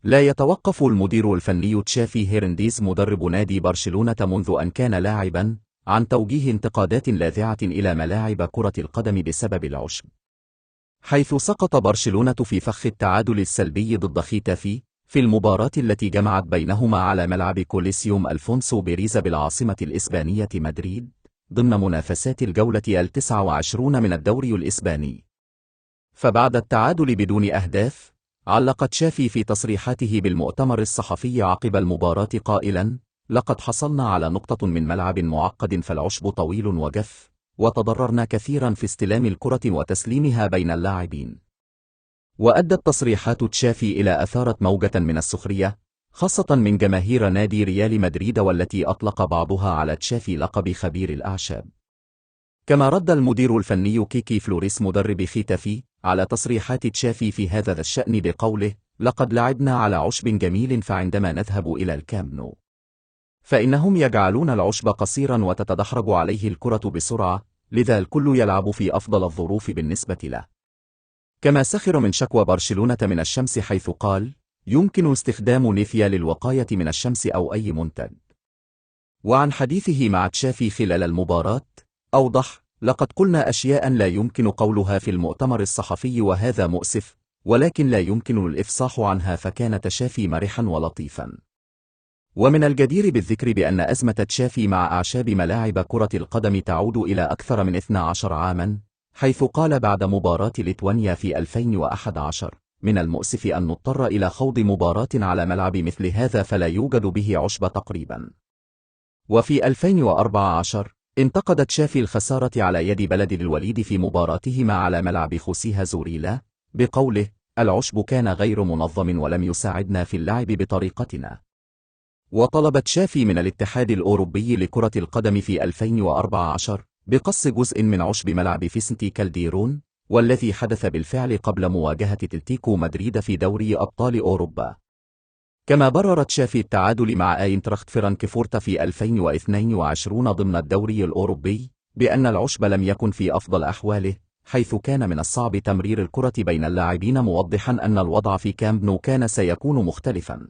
لا يتوقف المدير الفني تشافي هيرنديز مدرب نادي برشلونة منذ أن كان لاعبا عن توجيه انتقادات لاذعة إلى ملاعب كرة القدم بسبب العشب، حيث سقط برشلونة في فخ التعادل السلبي ضد ختافي في المباراة التي جمعت بينهما على ملعب كوليسيوم ألفونسو بيريز بالعاصمة الإسبانية مدريد ضمن منافسات الجولة 29 من الدوري الإسباني. فبعد التعادل بدون أهداف، علق تشافي في تصريحاته بالمؤتمر الصحفي عقب المباراة قائلا: لقد حصلنا على نقطة من ملعب معقد فالعشب طويل وجف، وتضررنا كثيرا في استلام الكرة وتسليمها بين اللاعبين. وأدت تصريحات تشافي إلى أثارت موجة من السخرية، خاصة من جماهير نادي ريال مدريد، والتي أطلق بعضها على تشافي لقب خبير الأعشاب. كما رد المدير الفني كيكي فلوريس مدرب ختافي على تصريحات تشافي في هذا الشأن بقوله: لقد لعبنا على عشب جميل، فعندما نذهب إلى الكامب نو فإنهم يجعلون العشب قصيرا وتتدحرج عليه الكرة بسرعة، لذا الكل يلعب في أفضل الظروف بالنسبة له. كما سخر من شكوى برشلونة من الشمس، حيث قال: يمكن استخدام نيفيا للوقاية من الشمس أو أي منتج. وعن حديثه مع تشافي خلال المباراة أوضح: لقد قلنا أشياء لا يمكن قولها في المؤتمر الصحفي، وهذا مؤسف، ولكن لا يمكن الإفصاح عنها، فكان تشافي مرحا ولطيفا. ومن الجدير بالذكر بأن أزمة تشافي مع أعشاب ملاعب كرة القدم تعود إلى أكثر من 12 عاما، حيث قال بعد مباراة ليتوانيا في 2011: من المؤسف أن نضطر إلى خوض مباراة على ملعب مثل هذا فلا يوجد به عشب تقريبا. وفي 2014 انتقد تشافي الخسارة على يد بلد الوليد في مباراتهما على ملعب خوسيها زوريلا بقوله: العشب كان غير منظم ولم يساعدنا في اللعب بطريقتنا. وطلب تشافي من الاتحاد الأوروبي لكرة القدم في 2014 بقص جزء من عشب ملعب فيسنتي كالديرون، والذي حدث بالفعل قبل مواجهة أتلتيكو مدريد في دوري أبطال أوروبا. كما برر تشافي التعادل مع أينتراخت فرانكفورت في 2022 ضمن الدوري الأوروبي بأن العشب لم يكن في أفضل أحواله، حيث كان من الصعب تمرير الكرة بين اللاعبين، موضحا أن الوضع في كامب نو كان سيكون مختلفا.